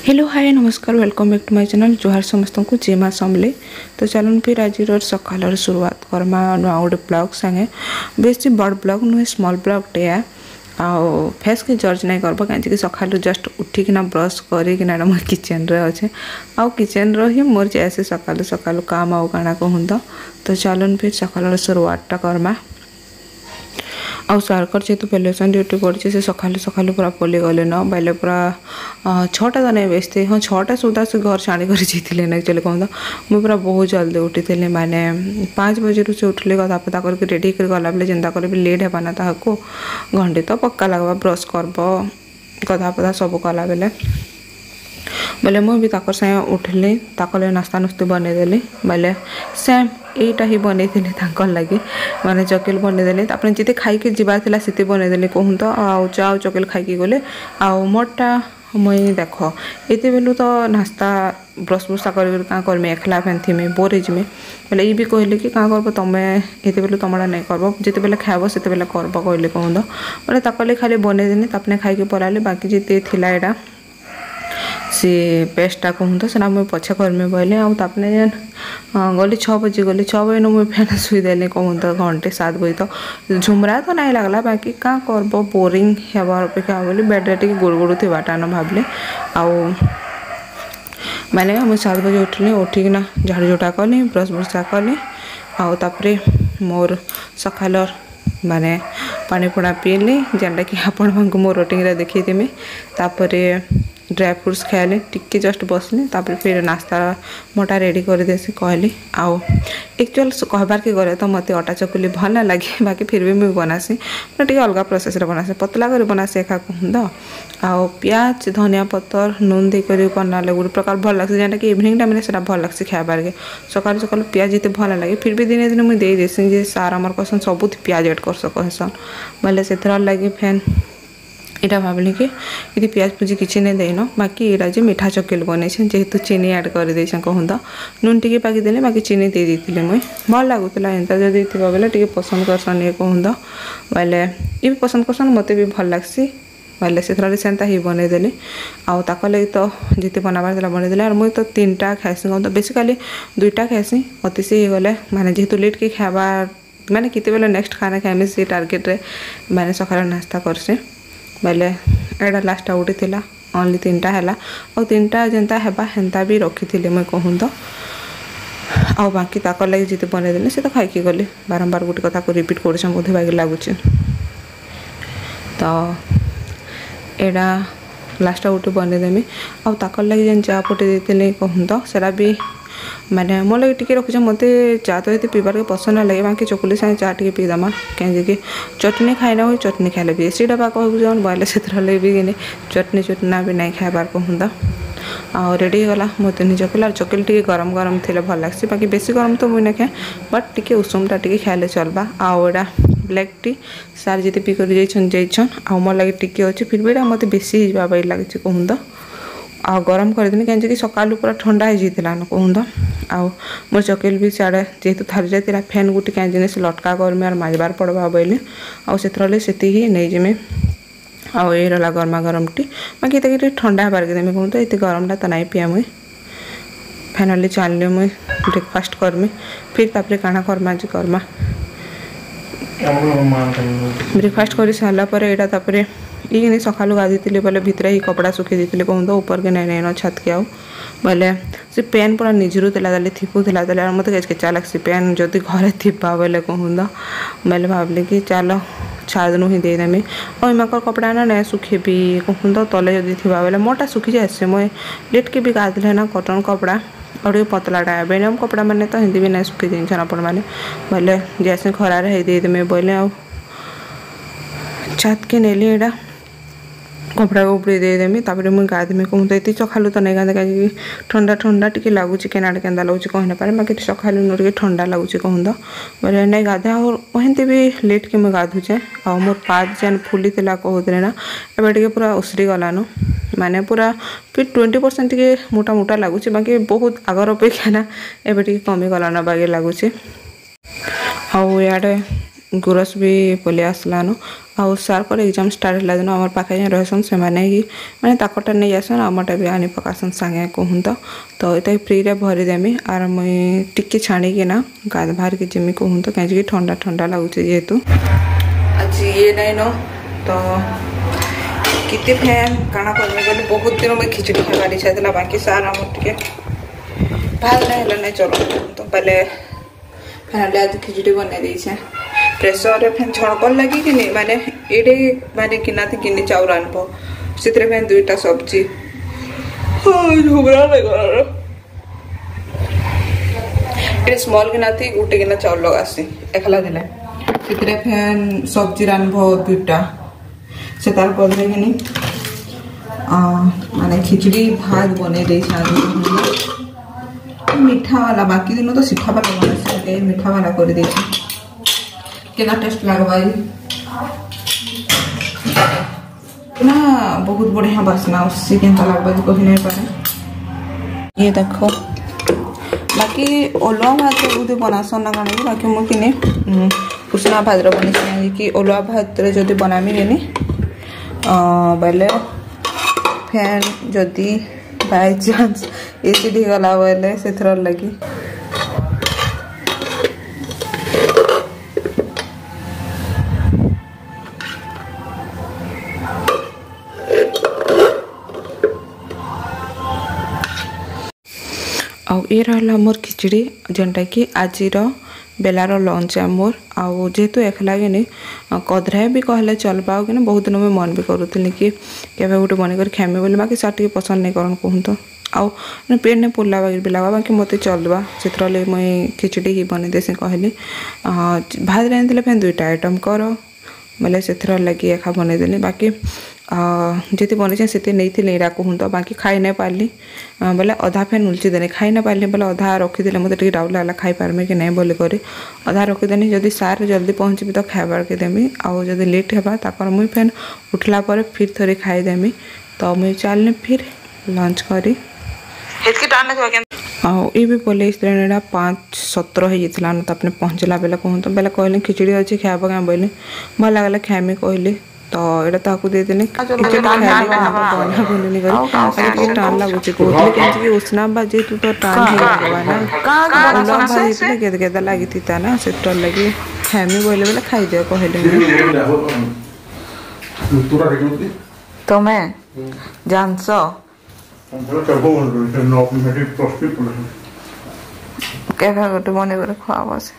Hello hi नमस्कार welcome back to my channel जोहार समस्त को जय मां समले। तो चलन फिर आज सकाल शुरुआत करमा नुआ गोटे ब्लॉग संगे बेसी बड़ ब्लॉग नुहे स्मॉल ब्लॉग टे आउ फेस के जर्ज नहीं करब कहीं सका जस्ट उठिकिना ब्रश करना मोर किचन रे अच्छे आउ किचन री मोर जैसे सकालू सकालू काम आउ काना कहूँ तो चलन फिर सकाल शुरुआत करमा आउ सारकर जेहतु पेलेसन ड्यूटी पड़ी से सकालू सकालू पूरा पलि गले न बैले पूरा 6टा तो नहीं बेचते हाँ 6टा सुधा से घर छाणी कर जाते ना एक्चुअली कहूँ मुझे पूरा बहुत जल्दी उठी माने 5 बजे से उठली गधा पता करके रेडी कर गला बेले जेनता कर भी लेट हेबाना ताको घंटे तो पक्का लगवा ब्रश करब गधा पता सब कला बेले बोले मुझे भी सागे उठली नास्ता नुस्ती बनईदेली बोले सेम यहीटा ही बनई लगे माने चकेल बनईदेली जी खाई जबार से बनईदेली कहूँ तो आउ चा चकेल खाई गले आउ मोटा मुई देख ये बेलू तो नास्ता ब्रश ब्रशा करमी एकला फैन थी बोर होमी बोले ये भी कहले कि क्या करब तुम्हें ये बेलू तुमड़ा नहीं करब जिते बेले खाब से बेले करब कहले कहूँ तो बोले ताकले खाली बनईदेनी तापने खाई पलाली बाकी जिते थिला एटा सी पेस्टा कहूँ तो सेना मुझे पछे करमी बोले आपने जेन गली 6 बजे गली 6 बजे मुझे फैन शुईदेली कहूँ तो घंटे 7 बजे तो झुमरा तो नहीं लगला बाकी क्या करब बोरिंग हेबार अपेक्षा बोली बेड्रे टे गुड़ गुड़ थीटा न भाविले आउ मैंने मुझे 7 बजे उठली उठिकिना झाड़ू झुटा कली ब्रश ब्रशा कली आउे मोर सकाल माने पानी पुणा पीली जेनटा कि आपण मानक मो रोटिंग देखी तापर ड्राई फ्रूट्स खाइली टिके जस्ट बसली तापर फिर नास्ता मोटा रेडी कर देसी कहली आउ एक्चुअल कहबार के गले तो मत अटा चकुली भल लगे बाकी फिर भी मुझे बनासी टे अलग प्रोसेस बनासी पतला कर बनासी एका कहूँ तो आउ प्याज धनिया पतर नून देकर बनाले गोटे प्रकार भल लगे जेनटा कि इवनिंग टाइम से भल लगे खाबार के सकाल सकाल प्याज जिते भल लगे फिर भी दिने दिने मुझे देसी जे सार आमर कहसन सब प्याज एड कर कहसन बोले से लगे फैन इटा भाविली कि ये प्याज पूजी किसी नहीं देन बाकी यहाँ जो मीठा चकेल बन जेहेतु चीनी ऐड कर दे कहूँ तो नून टी पाकिदेली बाकी चीनी दे दी मुई भल लगुला एंता जदि थी बोले टे पसंद करसन ये कहूँ तो बोले ये भी पसंद करसन मत भी भल लगसी बोले से सेंता ही बनईदेली आउ लगे तो जिते बनाबार बनईदेली और मुझे तो 3टा खाइसी कहूँ तो बेसिकाली 2टा खाइसी अति से ही गले माने जेहेतु लेट के खाबार माने किते बेले नेक्स्ट खाना खाइमी से टार्गेट रे माने सकाळ नास्ता करसे बोले एटा लास्ट गोटे थिला ओनली 3टा है और 3टा जेनता हेबा हेन्ता भी रखी थी मुझे कहूँ तो आउ बाकी लगे जिते बनईदेली से तो खाई गली बारंबार गोटे कथा को रिपीट कर बोधे बाकी लगुच तो एटा लास्ट गोटे बनईदेमी आउ लगे जेन चा फुटे देते कहूँ तो सेटा भी माने मो लगे टिके रखुचे मत चा तो ये पीबार के पसंद लगे बाकी चकुली सागे चा टे पीदमा कहीं चटनी खाइना हो चटनी खाइले भी सीटा बा कहूँ बोले से भी कि चटनी चटना भी नहीं खाबार कहूँ तो आ रेडी गला मो 3 चकेल और चकेल टे गरम गरम थे भल लगे बाकी बेसी गरम तो मुझे नहीं खाए बट टे उषुमटा टे खाइले चलबा आउटा ब्लैक टी सार जिते पी कर जाइछन आ मोर लगे टिके अच्छे फिर भी मत बेसी जावाई लगे कहूँ तो आ गरम करदेनी कहीं सकालू पूरा ठंडा हो जाता न कहूँ तो आउ मोर चकेल भी साड़े जेहेतु थाली थी फैन गुटी कहीं जिन लटका करमी और माजबार पड़वा बोले से ही नहीं जमी आउ ये रहा गरमा गरम टी बाकी ये ठंडा हबार के देमी कहूँ तो ये गरमटा तो नहीं पिया मुई फाइनाली चलनी मुई ब्रेकफास्ट करमी फिर तापर काଣା करमा जी करमा ब्रेकफास्ट कर सारापर यहाँ तापर ये नहीं सकालू गाधी बोले भितर ही कपड़ा सुखी देते कहूँ तो ऊपर के नहीं न छत के आउ बोले से पेन पूरा निजुला थिपुला मत केचा लगे पेन जदि घरे थीपा बोले कहूँ तो बोले भाविली कि चलो छाड़ दिन ही देदेमी और इमाकर कपड़ा ना नहीं सुखेबी कहूँ तो तले जदि थी बोले मोटा सुखी जाए मुझे लेट के भी गाधले ना कटन कपड़ा और पतलाटा बेनियम कपड़ा मैंने तो हिंदी भी नहीं सुखी जाइन आपण मैंने बोले जैसे खरार है देदेमी बोले आ छत के नेली एटा कपड़ा उपड़ी देदेमी तापर मुझे गाधमी कहूँ तो ये सकालू तो नहीं गाधे कहीं ठंडा ठंडा टी लगुच के लगुच कही पारे बाकी सकालू टे ठंडा लगुच कहूँ तो बोले नहीं गाधे और एमती भी लेट के मुझे गाधुचे आ मोर पाद जेन फुली कहते ना एवं टे पूरा उसरी गलान माने पूरा फिर 20% टे मोटा मोटा लगुच बाकी बहुत आगर अपेक्षा ना एवं टे कमी गलान बागे लगुच आउ इे गुरस भी पलि आसलान आउ सार को एग्जाम स्टार्ट है दिन आम पाखे रहसन से मैंने मैंने ताकटा नहीं जासन आमटा भी आनी पकासन सांगे कहूँ तो ये फ्री रे भरीदेमी आर मुई टिके छाणिकिना गाध बाहर के जिमी कहूँ तो कहीं ठंडा ठंडा लगुचे जेहेतु आज ये नहीं न तो कितने फैन काना करमे गले बहुत दिन में खिचड़ी खाबार इच्छा था बाकी सार आम टे भाग नहीं चलो तो पहले फैन आज खिचड़ी बना देछे प्रेसर रे फैन छणकल लगी कि नहीं माने एडे माने किना थी किनी चाउर आनबो सितरे फैन दुईटा सब्जी झुबरा लगा एडे स्मॉल किना थी गुटे किना चाउर लगासी एकला दिले सितरे फैन सब्जी रानबो दुईटा से तार बदले कि माने खिचड़ी भात बने दे मीठा वाला बाकी दिन तो सीखा वाला बना मीठा वाला कर दे केना टेस्ट लगवा ना बहुत बढ़िया बासना उससे केनता लगवा कही नहीं पारे ये देखो बाकी ओलुआ भात बुद्धि बनासन ना कण बाकी मुझे उष्णा भात बनी कि ओलुआ भात जदि बनामी कि बेले फैन जदि बाय चांस एसिड गला बेले से लगी आउ ये रहा मोर खिचड़ी जेनटा कि आज बेलार लंच है मोर आउ जेहेतु एकला कि कदराए भी कहले चलबा कि बहुत दिन में मन भी करूली कि केवे गोटे बन खाइमी बोली बाकी सार टे पसंद नहीं करन कहूँ तो आउ पेट नहीं पुरला भी लगा बाकी मत चलवा से मुई खिचड़ी ही बनी देसी कहली भात रांधि फेन दुईटा आइटम कर बोले से लगी एखा बनईदेली बाकी जी बनी से नहीं थी कहूँ तो बाकी खाई नहीं पार्ली बोले अधा फेन उलची देनी खाई नहीं पार्ली बोले अधा रखीदे मत डाउट लगा खाई पार्मी कि नहीं बोली कर अधा रखीदेनी जदि सार जल्दी पहुँची तो खाइबार के देमी आउ जदि लेट है मुई फेन उठला पर फिर थोड़ी खाईदेमी तो मुई चलनी फिर लंच करी ये भी बोले इस 5:17 हो तो अपने पहुँचला बेले कहूँ तो बेले कहली खिचड़ी अच्छी खाइब क्या बोली भल लगला खाइमी कहली तो यहाँ ताकू देदेली खिचड़ी खाइली टाण लगुच कहली उष्णा भात जेहतु तो टाण ना गेदा गेदा लगी था ना से लगी खाइमी बोले बोले खाईदे कहली तुम्हें जानस केभे गोटे बन खुआ से